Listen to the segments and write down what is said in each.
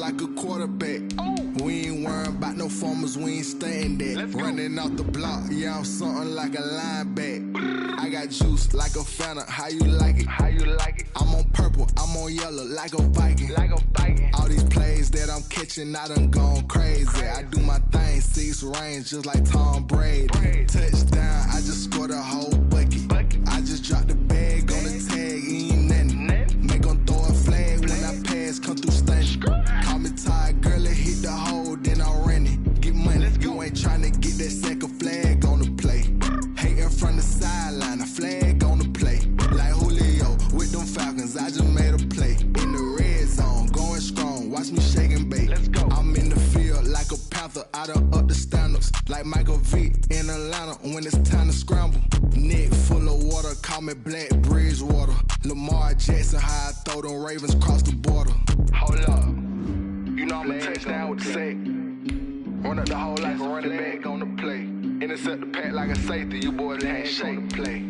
like a quarterback. We ain't worrying about no formers, we ain't staying there. Running off the block, yeah, I'm something like a linebacker. I got juice like a Fanta, how you like it? How you like it? I'm on purple, I'm on yellow, like a Viking. Like a Viking. All these plays that I'm catching, I done gone crazy. I do my thing, 6 range, just like Tom Brady. Touchdown, I just scored a whole bucket. I just dropped the bag on the tag, ain't nothing. Make 'em throw a flag when I pass, come through stunning. Call me tired, girl, it hit the hole, then I ran it. Get money, you ain't tryna get that second flag on the play. Hating from the sideline, a flag on the play. Like Julio with them Falcons, I just made a play. In the red zone, going strong, watch me shake and bake. I'm in the field like a panther, I done up the standards. Like Michael Vick in Atlanta when it's time to scramble. Neck full of water, call me Black Bridgewater. Lamar Jackson, how I throw them Ravens across the border. Hold up, you know I'm a touchdown with the sack. Run up the hole like a running back on the play. Intercept the pack like a safety, you boys ain't shake the play.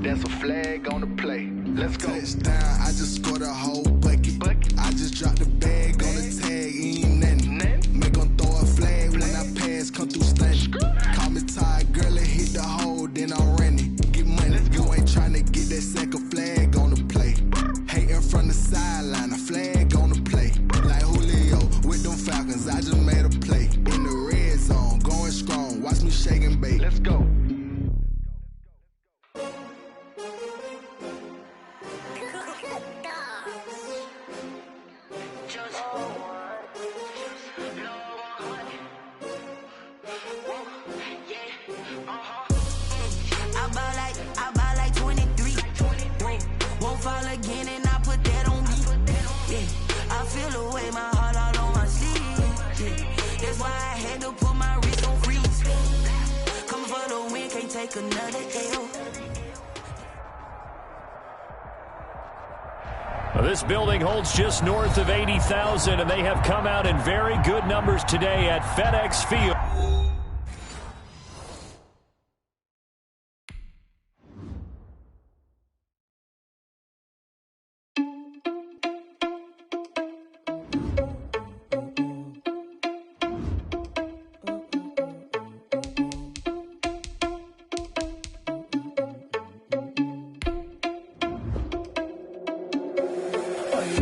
That's a flag on the play. Let's go. Touchdown, I just scored a whole bucket. I just dropped the bag on the tag, ain't nothing. Make 'em throw a flag when I pass, come through stunning. Call me tired, girl, it hit the hole, then I ran it. Get money, you ain't tryna get that second flag on the play. Hating from the sideline, a flag on the play. Like Julio with them Falcons, I just made a play. In the red zone, going strong, watch me shake and bake. Let's go. I buy like 23. Won't fall again and I put that on me. Yeah, I feel the way, my heart all on my sleeve. Yeah, that's why I had to put my wrist on freeze. Coming for the win, can't take another L. This building holds just north of 80,000, and they have come out in very good numbers today at FedEx Field.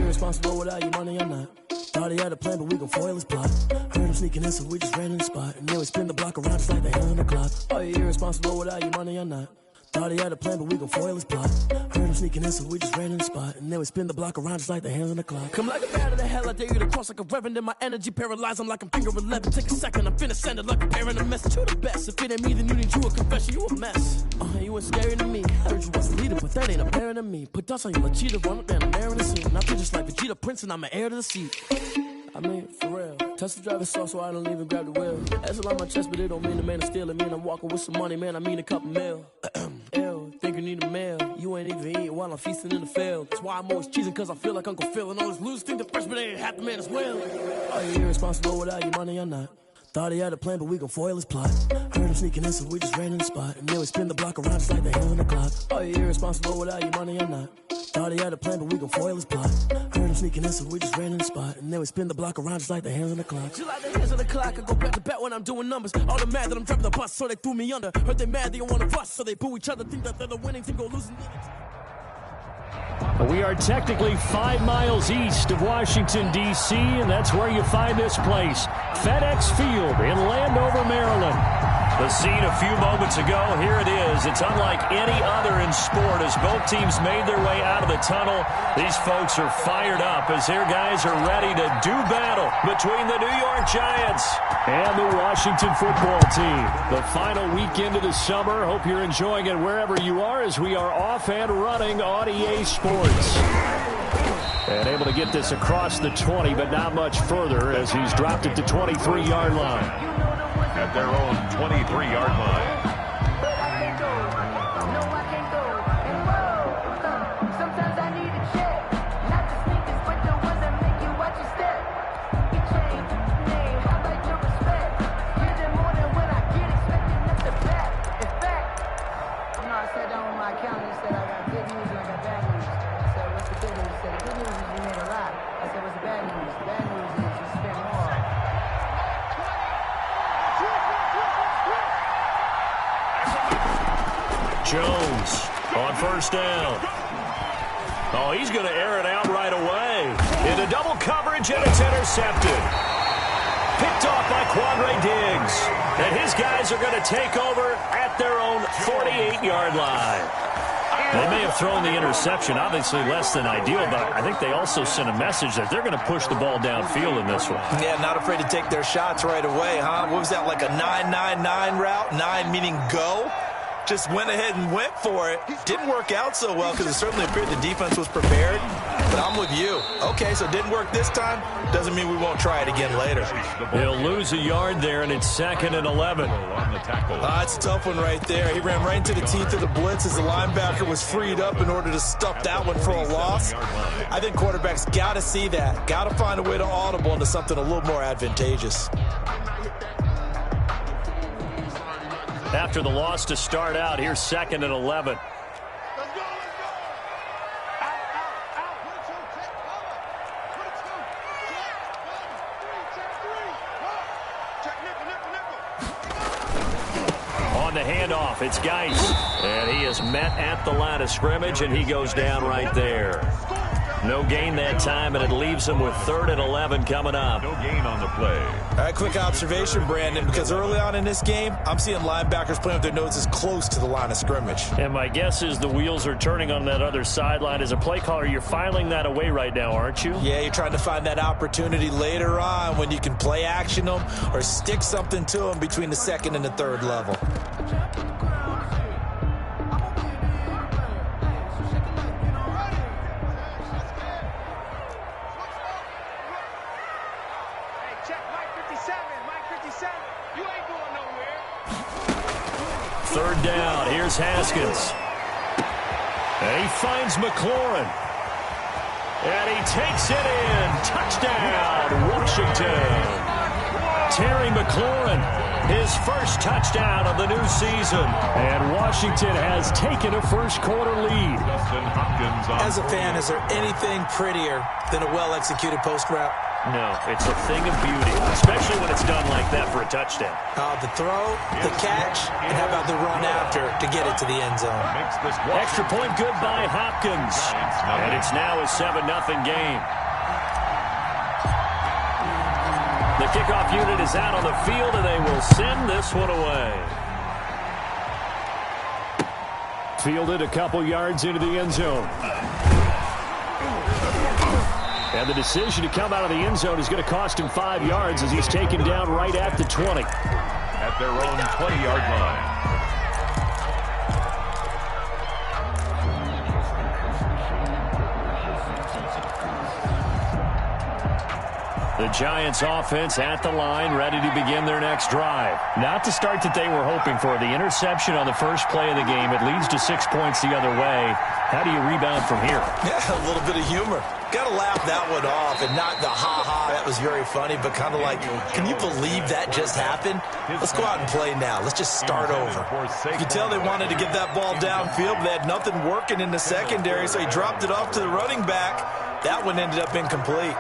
Responsible without your money or not. Thought he had a plan, but we gon' foil his plot. Heard him sneaking in, so we just ran in the spot. And then we spin the block around just like the hand on the clock. Are you irresponsible without your money or not? Thought he had a plan, but we gon' foil his plot. Heard him sneaking in, so we just ran in the spot. And then we spin the block around just like the hands on the clock. Come like a bat of the hell, I dare you to cross like a reverend. In my energy paralyzed, I'm like I'm finger 11. Take a second, I'm finna send it like a parent a message. You the best, if it ain't me, then you need you a confession. You a mess, you ain't scary to me. Heard you was the leader, but that ain't apparent to me. Put dust on you like cheetah, run up down, I'm airing the scene. I feel just like Vegeta Prince, and I'm an heir to the seat. I mean, for real. Touch the driver's soft, so I don't even grab the wheel. That's a lot on my chest, but it don't mean the man is stealing. Mean I'm walking with some money, man, I mean a couple mil. Ew, think you need a meal. You ain't even eating while I'm feasting in the field. That's why I'm always cheesing, cause I feel like Uncle Phil. And all this loose think the freshman ain't half the man as well. Are you irresponsible without your money or not? Thought he had a plan, but we gon' foil his plot. Heard him sneaking in, so we just ran in the spot. And then we spin the block around just like the hand on the clock. Are you irresponsible without your money or not? Thought he had a plan, but we gon' foil his plot. Heard him sneaking in, so we just ran in the spot. And then we spin the block around just like the hands on the clock. Just like the hands on the clock, I go back to back when I'm doing numbers. All the mad that I'm driving the bus, so they threw me under. Heard they mad, they don't wanna bust, so they boo each other. Think that they're the winning team, go losing. We are technically 5 miles east of Washington, D.C., and that's where you find this place, FedEx Field in Landover, Maryland. The scene a few moments ago, here it is. It's unlike any other in sport as both teams made their way out of the tunnel. These folks are fired up as their guys are ready to do battle between the New York Giants and the Washington football team. The final weekend of the summer. Hope you're enjoying it wherever you are as we are off and running on EA Sports. And able to get this across the 20, but not much further as he's dropped it to 23-yard line. At their own 23-yard line. Bad news. Jones on first down. Oh, he's going to air it out right away. Into double coverage, and it's intercepted. Picked off by Quandre Diggs. And his guys are going to take over at their own 48-yard line. They may have thrown the interception, obviously less than ideal, but I think they also sent a message that they're going to push the ball downfield in this one. Yeah, not afraid to take their shots right away, huh? What was that, like a 9-9-9 route? 9 meaning go? Just went ahead and went for it. Didn't work out so well because it certainly appeared the defense was prepared. But I'm with you. Okay, so it didn't work this time. Doesn't mean we won't try it again later. He'll lose a yard there, and it's 2nd and 11. It's a tough one right there. He ran right into the teeth of the blitz as the linebacker was freed up in order to stuff that one for a loss. I think quarterbacks got to see that. Got to find a way to audible into something a little more advantageous. After the loss to start out, here's 2nd and 11. On the handoff, it's Geis. And he is met at the line of scrimmage, and he goes down right there. No gain that time, and it leaves him with 3rd and 11 coming up. No gain on the play. All right, quick observation, Brandon, because early on in this game, I'm seeing linebackers playing with their noses close to the line of scrimmage. And my guess is the wheels are turning on that other sideline. As a play caller, you're filing that away right now, aren't you? Yeah, you're trying to find that opportunity later on when you can play action them or stick something to them between the 2nd and the 3rd level. Third down, here's Haskins. And he finds McLaurin. And he takes it in. Touchdown, Washington. Terry McLaurin, his first touchdown of the new season. And Washington has taken a first-quarter lead. As a fan, is there anything prettier than a well-executed post route? No, it's a thing of beauty, especially when it's done like that for a touchdown. The throw, the catch, and how about the run after to get it to the end zone? Extra point good by Hopkins. And it's now a 7-0 game. The kickoff unit is out on the field, and they will send this one away. Fielded a couple yards into the end zone. And the decision to come out of the end zone is going to cost him 5 yards as he's taken down right at the 20. At their own 20-yard line. The Giants offense at the line, ready to begin their next drive. Not the start that they were hoping for. The interception on the first play of the game. It leads to 6 points the other way. How do you rebound from here? Yeah, a little bit of humor. Got to laugh that one off, and not the ha-ha, that was very funny, but kind of like, can you believe that just happened? Let's go out and play now. Let's just start over. You can tell they wanted to get that ball downfield, but they had nothing working in the secondary, so he dropped it off to the running back. That one ended up incomplete.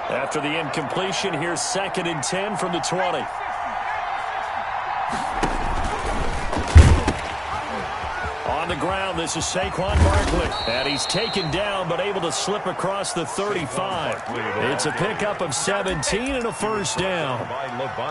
After the incompletion, here's 2nd and 10 from the 20. On the ground, this is Saquon Barkley. And he's taken down, but able to slip across the 35. It's a pickup of 17 and a first down.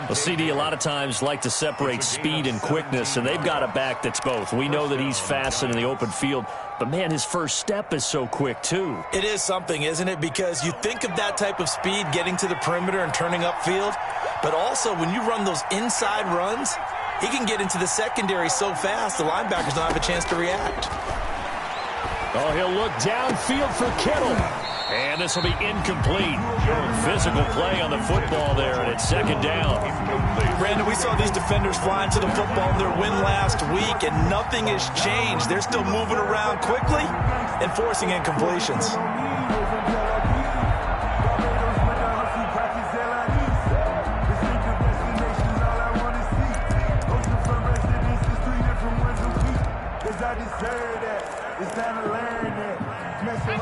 The CD a lot of times like to separate speed and quickness, and they've got a back that's both. We know that he's fast in the open field, but, man, his first step is so quick, too. It is something, isn't it? Because you think of that type of speed getting to the perimeter and turning upfield, but also when you run those inside runs, he can get into the secondary so fast, the linebackers don't have a chance to react. Oh, he'll look downfield for Kittle. And this will be incomplete. Physical play on the football there, and it's 2nd down. Brandon, we saw these defenders flying to the football in their win last week, and nothing has changed. They're still moving around quickly and forcing incompletions.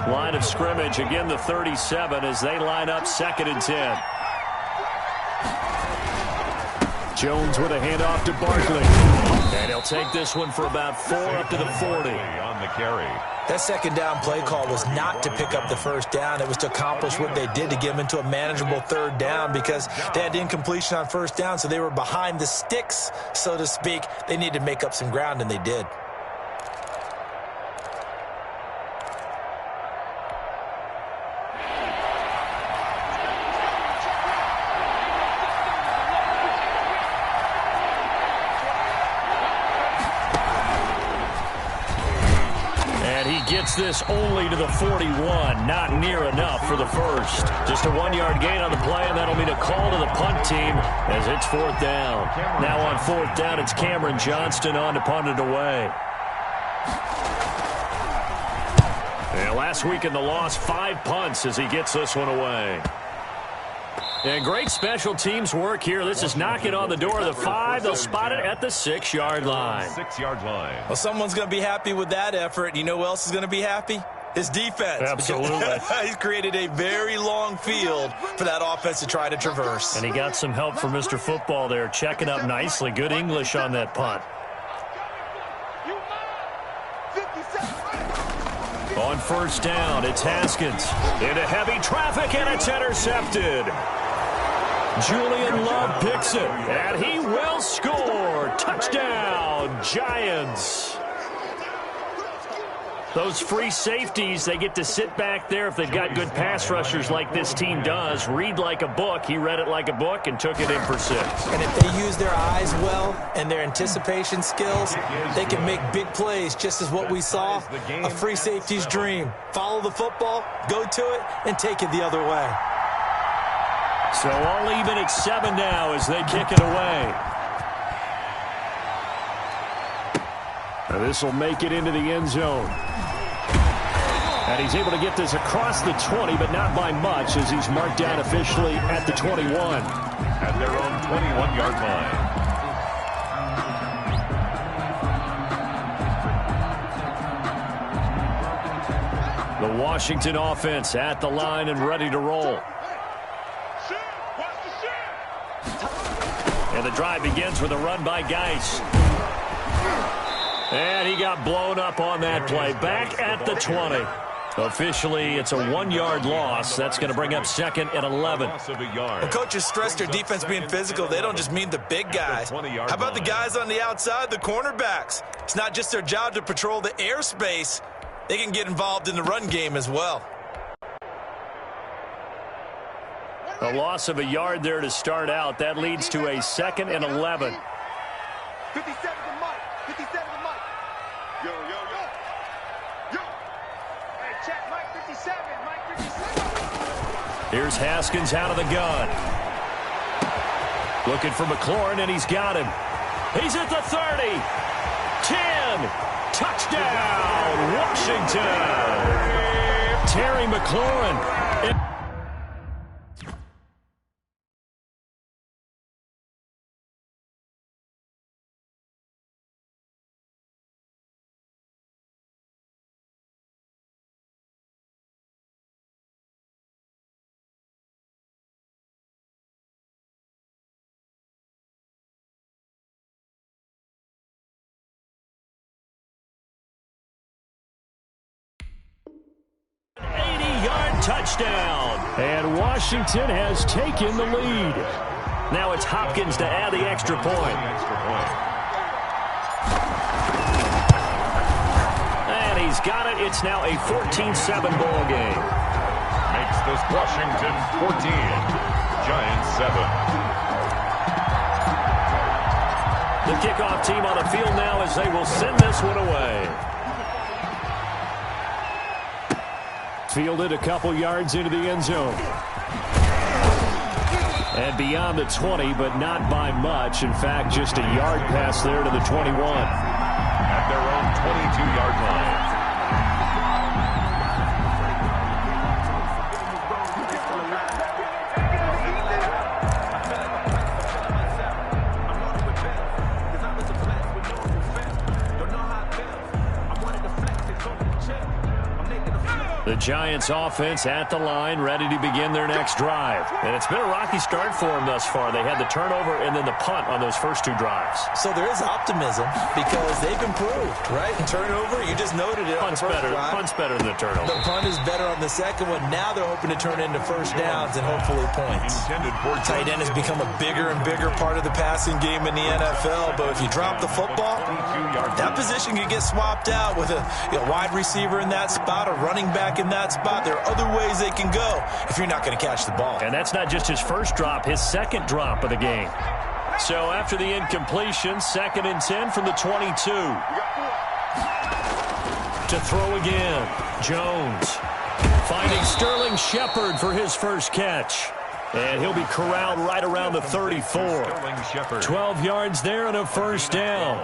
Line of scrimmage, again the 37 as they line up 2nd and 10. Jones with a handoff to Barkley. And he'll take this one for about 4 up to the 40. On the carry. That second down play call was not to pick up the first down. It was to accomplish what they did to get them into a manageable third down because they had incompletion on first down, so they were behind the sticks, so to speak. They needed to make up some ground, and they did. Gets this only to the 41. Not near enough for the first. Just a 1-yard gain on the play, and that'll mean a call to the punt team as it's 4th down. Now on 4th down, it's Cameron Johnston on to punt it away. And last week in the loss, 5 punts as he gets this one away. And great special teams work here. This is knocking on the door of the 5. They'll spot it at the 6-yard line. 6-yard line. Well, someone's going to be happy with that effort. You know who else is going to be happy? His defense. Absolutely. He's created a very long field for that offense to try to traverse. And he got some help from Mr. Football there, checking up nicely. Good English on that punt. On 1st down, it's Haskins. Into heavy traffic, and it's intercepted. Julian Love picks it, and he will score. Touchdown, Giants. Those free safeties, they get to sit back there if they've got good pass rushers like this team does. Read like a book. He read it like a book and took it in for 6. And if they use their eyes well and their anticipation skills, they can make big plays, just as what we saw, a free safety's dream. Follow the football, go to it, and take it the other way. So all even at 7 now as they kick it away. Now this will make it into the end zone. And he's able to get this across the 20, but not by much as he's marked down officially at the 21. At their own 21-yard line. The Washington offense at the line and ready to roll. And the drive begins with a run by Geis. And he got blown up on that play. Back at the 20. Officially, it's a 1-yard loss. That's going to bring up 2nd and 11. Well, coaches stress their defense being physical. They don't just mean the big guys. How about the guys on the outside, the cornerbacks? It's not just their job to patrol the airspace. They can get involved in the run game as well. A loss of a yard there to start out. That leads to a 2nd and 11. 57 to Mike. 57 to Mike. Yo, yo, yo. Yo. Hey, check Mike 57. Mike 57. Here's Haskins out of the gun. Looking for McLaurin, and he's got him. He's at the 30. 10. Touchdown, Washington. Terry McLaurin. Touchdown. And Washington has taken the lead. Now it's Hopkins to add the extra point. And he's got it. It's now a 14-7 ball game. Makes this Washington 14, Giants 7. The kickoff team on the field now as they will send this one away. Fielded a couple yards into the end zone. And beyond the 20, but not by much. In fact, just a yard pass there to the 21. At their own 22-yard line. The Giants offense at the line, ready to begin their next drive. And it's been a rocky start for them thus far. They had the turnover and then the punt on those first two drives. So there is optimism because they've improved, right? And turnover, you just noted it. Punt's better than the turnover. The punt is better on the second one. Now they're hoping to turn it into first downs and hopefully points. Tight end has become a bigger and bigger part of the passing game in the NFL. But if you drop the football, that position can get swapped out with a wide receiver in that spot, a running back in that spot. There are other ways they can go if you're not going to catch the ball. And that's not just his first drop, his second drop of the game. So after the incompletion, 2nd and 10 from the 22. To throw again, Jones finding Sterling Shepard for his first catch. And he'll be corralled right around the 34. 12 yards there and a first down.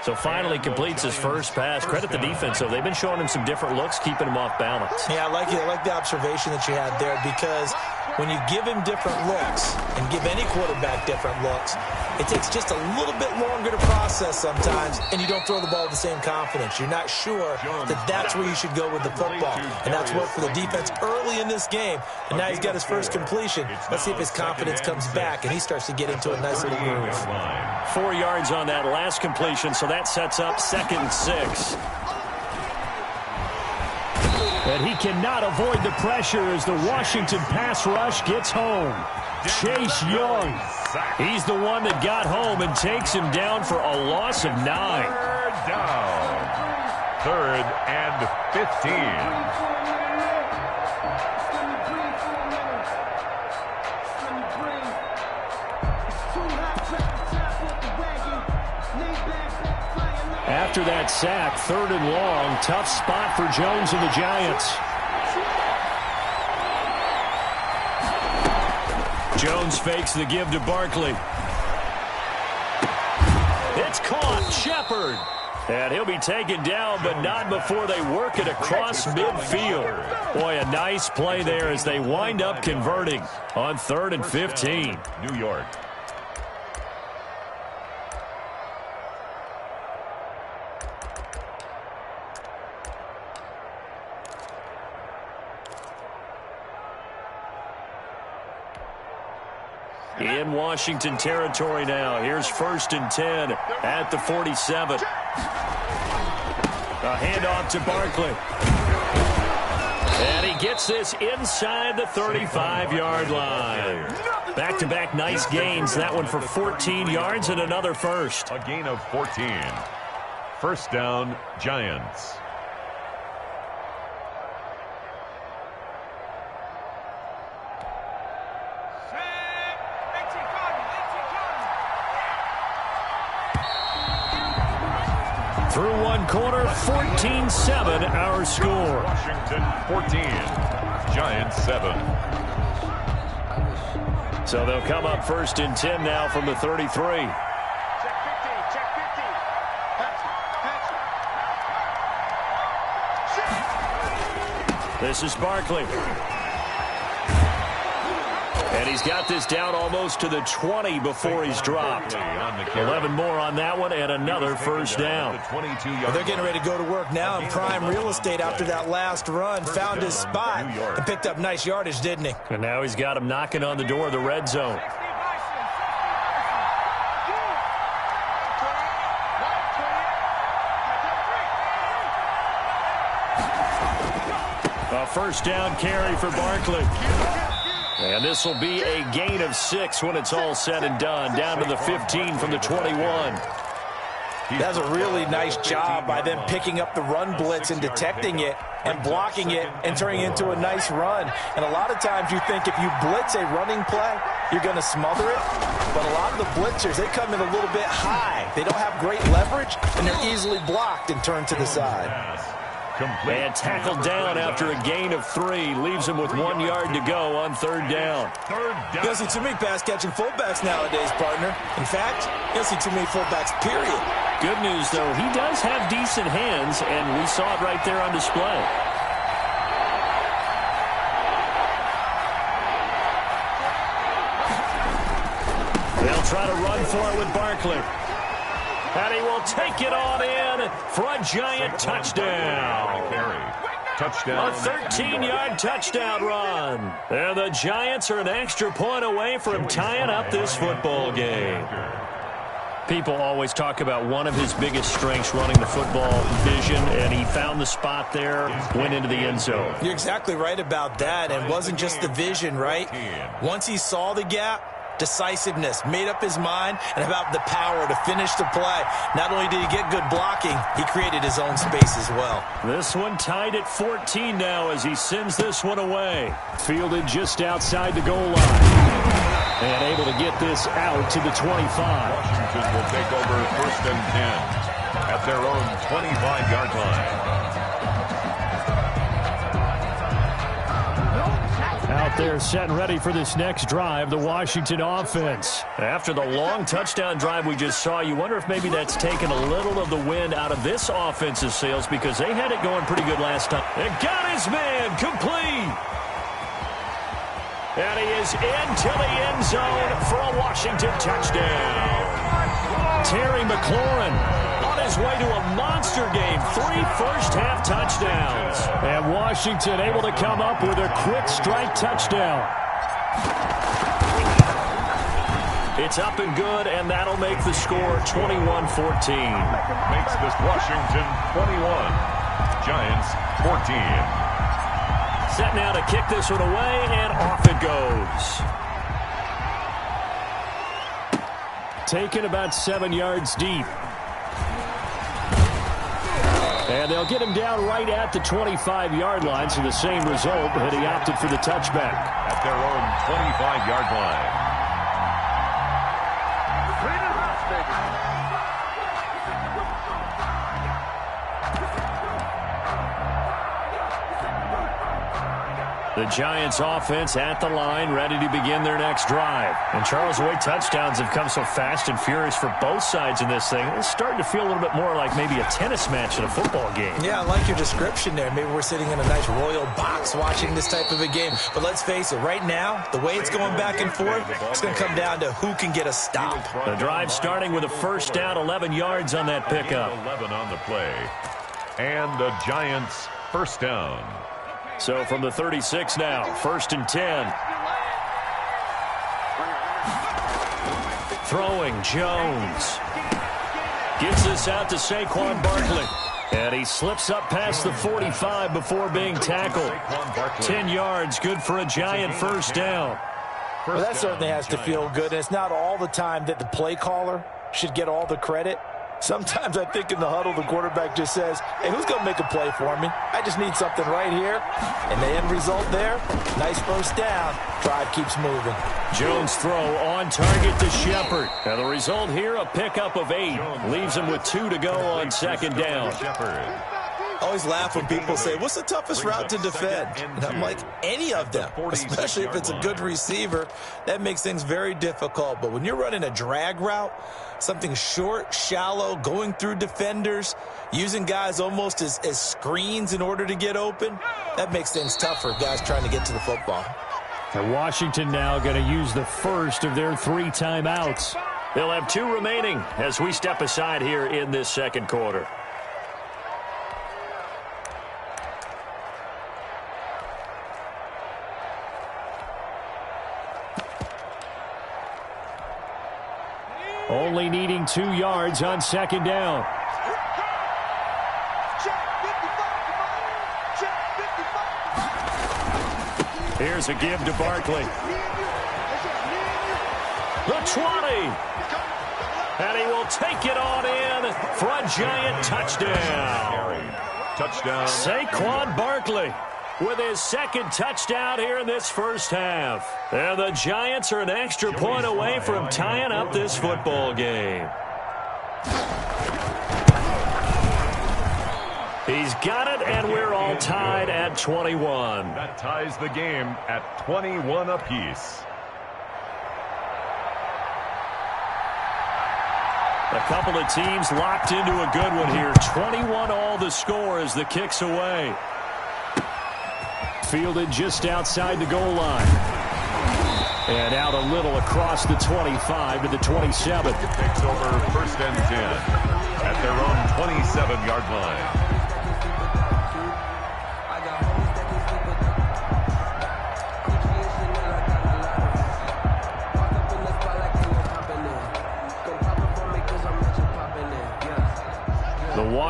So finally completes his first pass. Credit the defense, though. They've been showing him some different looks, keeping him off balance. Yeah, I like the observation that you had there, because when you give him different looks and give any quarterback different looks, it takes just a little bit longer to process sometimes, and you don't throw the ball with the same confidence. You're not sure that that's where you should go with the football, and that's worked for the defense early in this game, and now he's got his first completion. Let's see if his confidence comes back, and he starts to get into a nice little groove. 4 yards on that last completion, so that sets up 2nd and 6. And he cannot avoid the pressure as the Washington pass rush gets home. Chase Young, he's the one that got home and takes him down for a loss of 9. Third down. 3rd and 15. After that sack, 3rd and long, tough spot for Jones and the Giants. Jones fakes the give to Barkley. It's caught, Shepard. And he'll be taken down, but not before they work it across midfield. Boy, a nice play there as they wind up converting on 3rd and 15. New York. In Washington territory now. Here's 1st and 10 at the 47. A handoff to Barkley. And he gets this inside the 35-yard line. Back-to-back nice gains. That one for 14 yards and another first. A gain of 14. First down, Giants. Through one quarter, 14-7 our score. Washington 14, Giants 7. So they'll come up 1st and 10 now from the 33. Check 50, check 50. This is Barkley. And he's got this down almost to the 20 before he's dropped. 11 more on that one and another first down. They're getting ready to go to work now in prime real estate after that last run. Found his spot and picked up nice yardage, didn't he? And now he's got him knocking on the door of the red zone. A first down carry for Barkley. And this will be a gain of 6 when it's all said and done. Down to the 15 from the 21. That's a really nice job by them picking up the run blitz and detecting it and blocking it and turning it into a nice run. And a lot of times you think if you blitz a running play, you're going to smother it. But a lot of the blitzers, they come in a little bit high. They don't have great leverage, and they're easily blocked and turned to the side. And tackled down after a gain of 3. Leaves him with 1 yard to go on 3rd down. You don't see too many pass-catching fullbacks nowadays, partner. In fact, you don't see too many fullbacks, period. Good news, though, he does have decent hands, and we saw it right there on display. They'll try to run for it with Barkley. And he will take it on in for a Giant touchdown. Touchdown. A 13-yard touchdown run. And the Giants are an extra point away from tying up this football game. People always talk about one of his biggest strengths running the football, vision, and he found the spot there, went into the end zone. You're exactly right about that, and it wasn't just the vision, right? Once he saw the gap, decisiveness, made up his mind, and about the power to finish the play. Not only did he get good blocking, he created his own space as well. This one tied at 14 now as he sends this one away. Fielded just outside the goal line. And able to get this out to the 25. Washington will take over 1st and 10 at their own 25-yard line. Out there set and ready for this next drive, the Washington offense. After the long touchdown drive we just saw, you wonder if maybe that's taken a little of the wind out of this offense's sails because they had it going pretty good last time. And got his man complete. And he is into the end zone for a Washington touchdown. Terry McLaurin on his way to a monster game. 3 first-half touchdowns. And Washington able to come up with a quick strike touchdown. It's up and good, and that'll make the score 21-14. Makes this Washington 21, Giants 14. Set now to kick this one away, and off it goes. Taken about 7 yards deep. And they'll get him down right at the 25-yard line, so the same result, but he opted for the touchback. At their own 25-yard line. The Giants offense at the line, ready to begin their next drive. And Charles, the way touchdowns have come so fast and furious for both sides in this thing, it's starting to feel a little bit more like maybe a tennis match in a football game. Yeah, I like your description there. Maybe we're sitting in a nice royal box watching this type of a game. But let's face it, right now, the way it's going back and forth, it's going to come down to who can get a stop. The drive starting with a first down, 11 yards on that pickup. 11 on the play. And the Giants first down. So from the 36 now, 1st and 10. Throwing, Jones. Gets this out to Saquon Barkley. And he slips up past the 45 before being tackled. 10 yards, good for a Giant first down. Well, that certainly has to feel good. And it's not all the time that the play caller should get all the credit. Sometimes I think in the huddle, the quarterback just says, hey, who's going to make a play for me? I just need something right here. And the end result there, nice first down. Drive keeps moving. Jones throw on target to Shepard. And the result here, a pickup of 8. Leaves him with 2 to go on second down. I always laugh when people say, what's the toughest route to defend? And I'm like, any of them, especially if it's a good receiver. That makes things very difficult. But when you're running a drag route, something short, shallow, going through defenders, using guys almost as screens in order to get open, that makes things tough for guys trying to get to the football. And Washington now going to use the first of their 3 timeouts. They'll have 2 remaining as we step aside here in this second quarter. Only needing 2 yards on second down. Here's a give to Barkley. The 20. And he will take it on in for a Giant touchdown. Touchdown. Saquon Barkley with his second touchdown here in this first half. And the Giants are an extra point away from tying up this football game. He's got it, and we're all tied at 21. That ties the game at 21 apiece. A couple of teams locked into a good one here. 21 all the score as the kick's away. Fielded just outside the goal line. And out a little across the 25 to the 27. Takes over 1st and 10 at their own 27-yard line.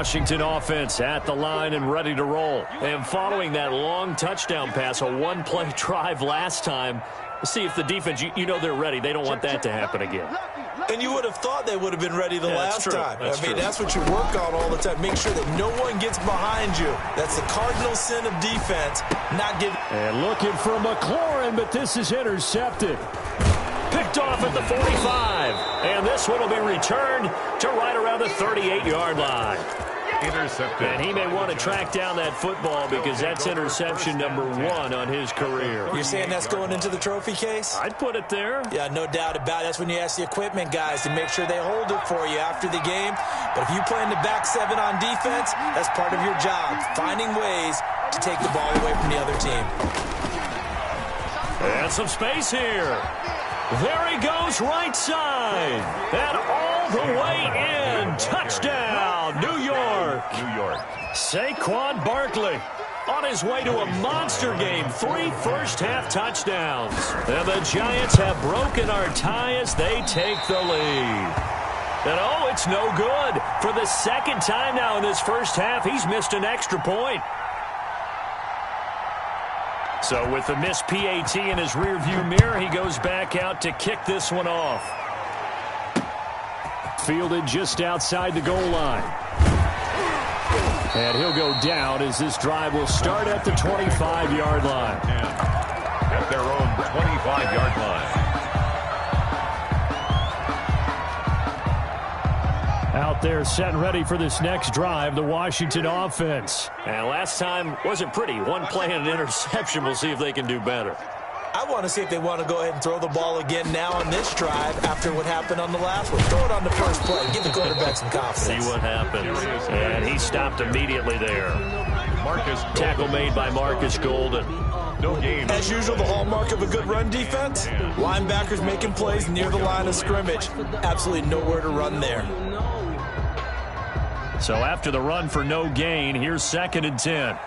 Washington offense at the line and ready to roll. And following that long touchdown pass, a one-play drive last time, see if the defense, you know they're ready. They don't want that to happen again. And you would have thought they would have been ready the last time. That's what you work on all the time. Make sure that no one gets behind you. That's the cardinal sin of defense, not giving. And looking for McLaurin, but this is intercepted. Picked off at the 45. And this one will be returned to right around the 38-yard line. Intercepted. And he may want to track down that football because that's interception number 1 on his career. You're saying that's going into the trophy case? I'd put it there. Yeah, no doubt about it. That's when you ask the equipment guys to make sure they hold it for you after the game. But if you play in the back 7 on defense, that's part of your job, finding ways to take the ball away from the other team. And some space here. There he goes, right side. And all the way in. Touchdown, New York. Saquon Barkley on his way to a monster game. 3 first-half touchdowns. And the Giants have broken our tie as they take the lead. And, oh, it's no good. For the second time now in this first half, he's missed an extra point. So with the missed PAT in his rearview mirror, he goes back out to kick this one off. Fielded just outside the goal line. And he'll go down as this drive will start at the 25-yard line. At their own 25-yard line. Out there set and ready for this next drive, the Washington offense. And last time wasn't pretty. One play and an interception. We'll see if they can do better. I want to see if they want to go ahead and throw the ball again now on this drive after what happened on the last one. Throw it on the first play. Give the quarterback some confidence. See what happens. And he stopped immediately there. Tackle made by Marcus Golden. No game. As usual, the hallmark of a good run defense, linebackers making plays near the line of scrimmage. Absolutely nowhere to run there. So after the run for no gain, here's 2nd and 10.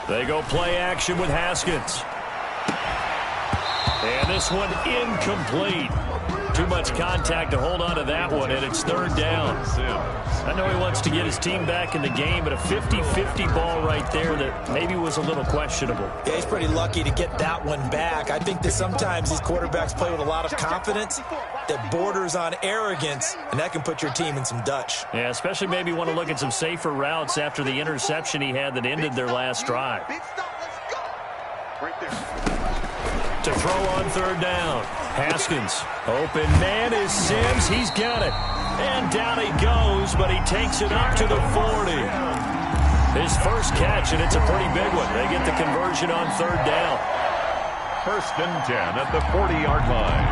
They go play action with Haskins. And this one incomplete. Too much contact to hold on to that one, and it's 3rd down. I know he wants to get his team back in the game, but a 50-50 ball right there that maybe was a little questionable. Yeah, he's pretty lucky to get that one back. I think that sometimes these quarterbacks play with a lot of confidence that borders on arrogance, and that can put your team in some Dutch. Yeah, especially maybe want to look at some safer routes after the interception he had that ended their last drive. To throw on 3rd down. Haskins. Open man is Sims. He's got it. And down he goes, but he takes it up to the 40. His first catch, and it's a pretty big one. They get the conversion on 3rd down. 1st and 10 at the 40-yard line.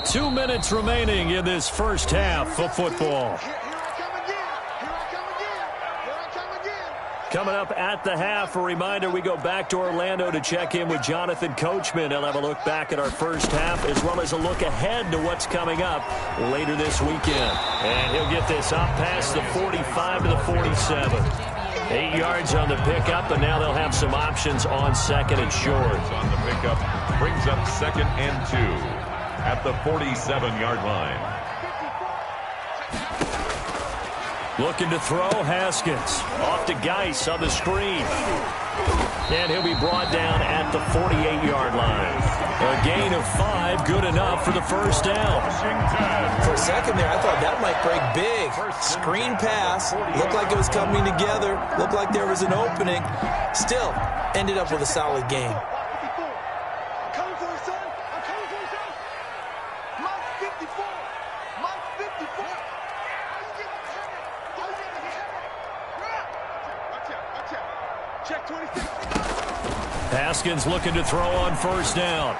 Two minutes remaining in this first half of football. Coming up at the half, a reminder, we go back to Orlando to check in with Jonathan Coachman. He'll have a look back at our first half as well as a look ahead to what's coming up later this weekend. And he'll get this up past the 45 to the 47. 8 yards on the pickup, and now they'll have some options on 2nd and short. On the pickup, brings up 2nd and 2. At the 47-yard line. Looking to throw, Haskins. Off to Geis on the screen. And he'll be brought down at the 48-yard line. A gain of 5, good enough for the first down. For a second there, I thought that might break big. Screen pass. Looked like it was coming together. Looked like there was an opening. Still, ended up with a solid gain. Haskins looking to throw on 1st down.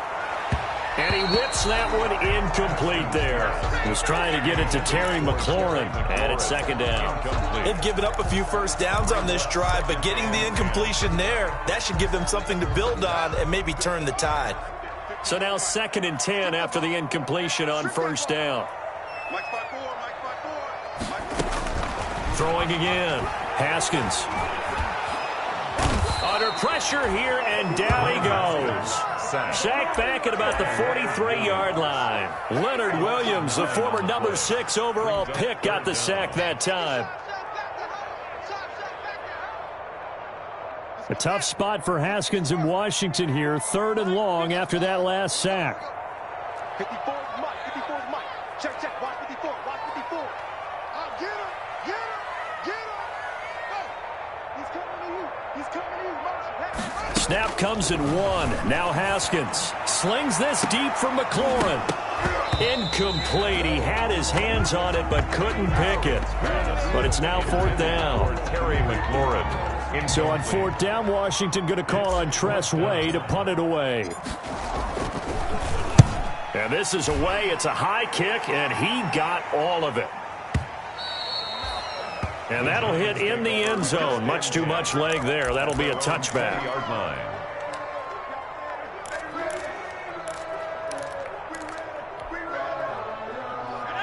And he whips that one incomplete there. He was trying to get it to Terry McLaurin, and it's 2nd down. They've given up a few first downs on this drive, but getting the incompletion there, that should give them something to build on and maybe turn the tide. So now 2nd and 10 after the incompletion on 1st down. Throwing again. Haskins. Under pressure here, and down he goes. Sacked back at about the 43-yard line. Leonard Williams, the former number 6 overall pick, got the sack that time. A tough spot for Haskins in Washington here. 3rd and long after that last sack. 54 is Mike. 54 is Mike. Check, check. Watch 54. Watch 54. Get him. Get him. Get him. Go. He's coming to you. He's coming to you. Motion. Snap comes in 1. Now Haskins slings this deep from McLaurin. Incomplete. He had his hands on it but couldn't pick it. But it's now 4th down. Terry McLaurin. So on 4th down, Washington going to call on Tress Way to punt it away. And this is away. It's a high kick, and he got all of it. And that'll hit in the end zone. Much too much leg there. That'll be a touchback.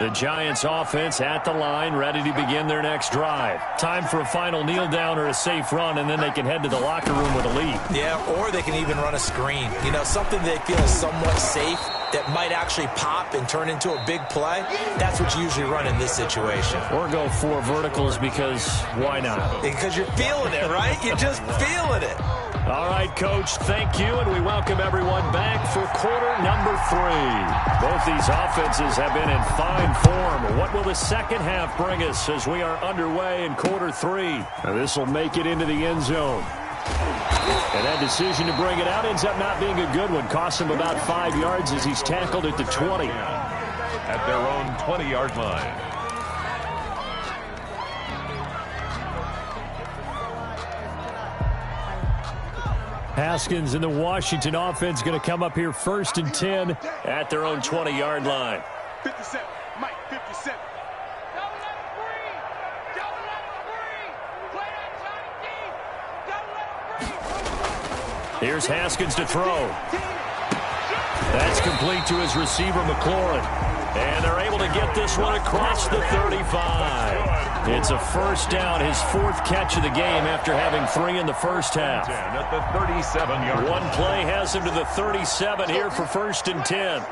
The Giants offense at the line, ready to begin their next drive. Time for a final kneel down or a safe run, and then they can head to the locker room with a lead. Yeah, or they can even run a screen. You know, something they feel is somewhat safe that might actually pop and turn into a big play. That's what you usually run in this situation. Or go 4 verticals because why not? Because you're feeling it, right? You're just feeling it. All right, Coach, thank you, and we welcome everyone back for quarter number 3. Both these offenses have been in fine form. What will the second half bring us as we are underway in quarter 3? This will make it into the end zone. And that decision to bring it out ends up not being a good one. Costs him about 5 yards as he's tackled at the 20. At their own 20-yard line. Haskins and the Washington offense going to come up here 1st and 10 at their own 20-yard line. 57. Mike, 57. Here's Haskins to throw. That's complete to his receiver, McLaurin. And they're able to get this one across the 35. It's a 1st down, his 4th catch of the game after having 3 in the first half. At the 37-yard line. One play has him to the 37 here for 1st and 10.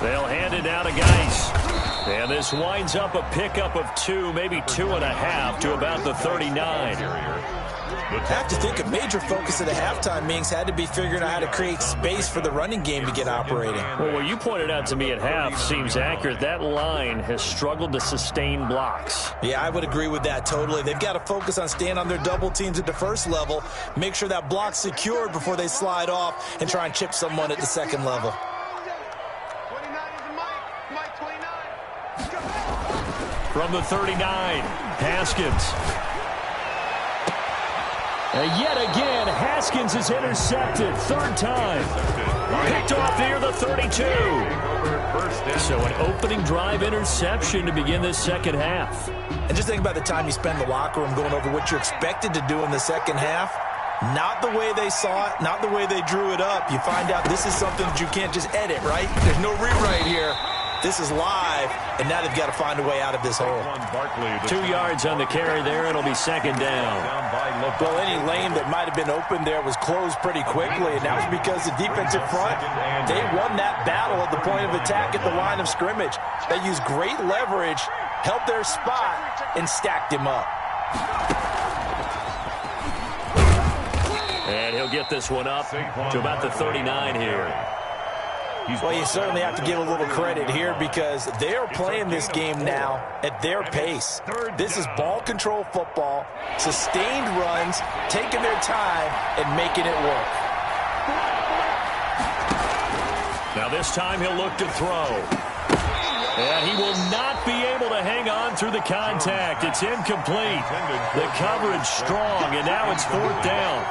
They'll hand it down to Geis. And this winds up a pickup of 2, maybe 2.5 to about the 39. I have to think a major focus of the halftime meetings had to be figuring out how to create space for the running game to get operating. Well, what you pointed out to me at half seems accurate. That line has struggled to sustain blocks. Yeah, I would agree with that totally. They've got to focus on staying on their double teams at the first level, make sure that block's secured before they slide off and try and chip someone at the second level. 29 is Mike. Mike, 29. From the 39, Haskins. Yet again, Haskins is intercepted. 3rd time. Picked off near the 32. So an opening drive interception to begin this second half. And just think about the time you spend in the locker room going over what you expected to do in the second half. Not the way they saw it, not the way they drew it up. You find out this is something that you can't just edit, right? There's no rewrite here. This is live, and now they've got to find a way out of this hole. 2 yards on the carry there. It'll be 2nd down. Well, any lane that might have been open there was closed pretty quickly, and that was because the defensive front, they won that battle at the point of attack at the line of scrimmage. They used great leverage, held their spot, and stacked him up. And he'll get this one up to about the 39 here. Well, you certainly have to give a little credit here because they're playing this game now at their pace. This is ball control football, sustained runs, taking their time, and making it work. Now this time he'll look to throw. And he will not be able to hang on through the contact. It's incomplete. The coverage strong, and now it's 4th down.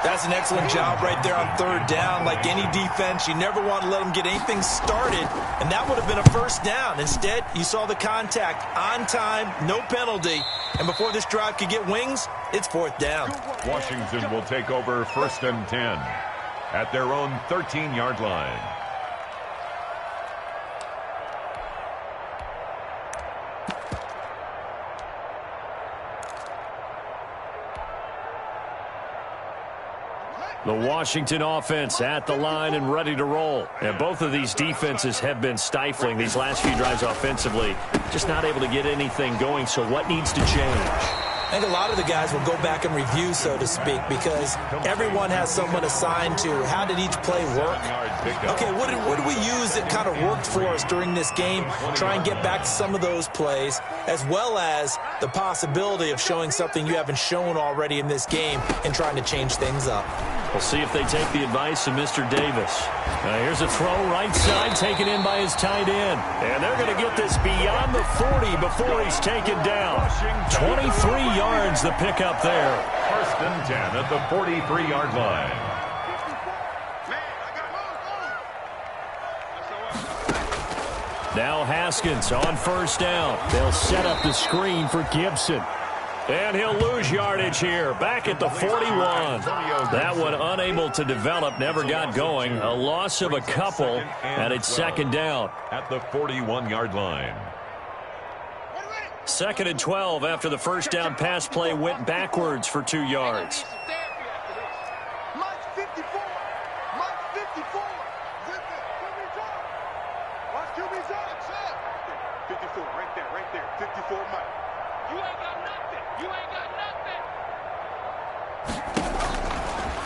That's an excellent job right there on 3rd down. Like any defense, you never want to let them get anything started, and that would have been a 1st down. Instead, you saw the contact on time, no penalty, and before this drive could get wings, it's 4th down. Washington will take over 1st and 10 at their own 13-yard line. The Washington offense at the line and ready to roll. And both of these defenses have been stifling these last few drives offensively. Just not able to get anything going, so what needs to change? I think a lot of the guys will go back and review, so to speak, because everyone has someone assigned to how did each play work. Okay, what did we use that kind of worked for us during this game? Try and get back to some of those plays, as well as the possibility of showing something you haven't shown already in this game and trying to change things up. We'll see if they take the advice of Mr. Davis. Here's a throw right side, taken in by his tight end. And they're going to get this beyond the 40 before he's taken down. 23 yards the pickup there. First and 10 at the 43-yard line. Now Haskins on first down. They'll set up the screen for Gibson. And he'll lose yardage here. Back at the 41. That one unable to develop, never got going. A loss of a couple, and it's second down. At the 41-yard line. Second and 12 after the first down pass play went backwards for 2 yards. Mike 54. Mike 54. Watch QB's up. 54, right there. 54, Mike. You ain't got nothing. You ain't got nothing.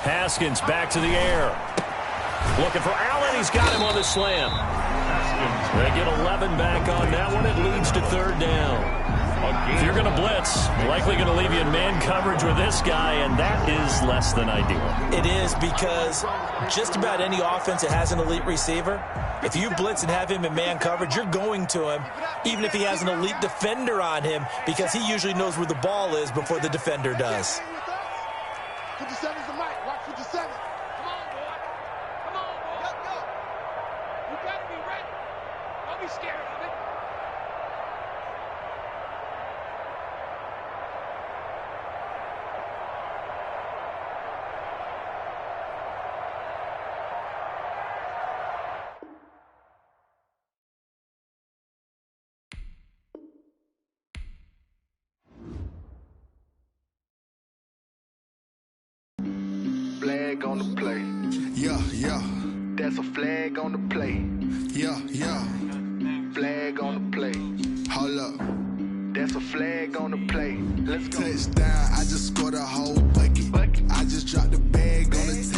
Haskins back to the air. Looking for Allen. He's got him on the slam. They get 11 back on that one. It leads to third down. If you're going to blitz, likely going to leave you in man coverage with this guy, and that is less than ideal. It is, because just about any offense that has an elite receiver, if you blitz and have him in man coverage, you're going to him, even if he has an elite defender on him, because he usually knows where the ball is before the defender does. 57's the mic. Watch 57. Come on, boy. Come on, boy. Let's go. You got to be ready. Don't be scared of it. Flag on the play. Yeah. That's a flag on the play. Yeah. Flag on the play. Hold up. That's a flag on the play. Let's go. Touchdown, I just scored a whole bucket. I just dropped the bag on the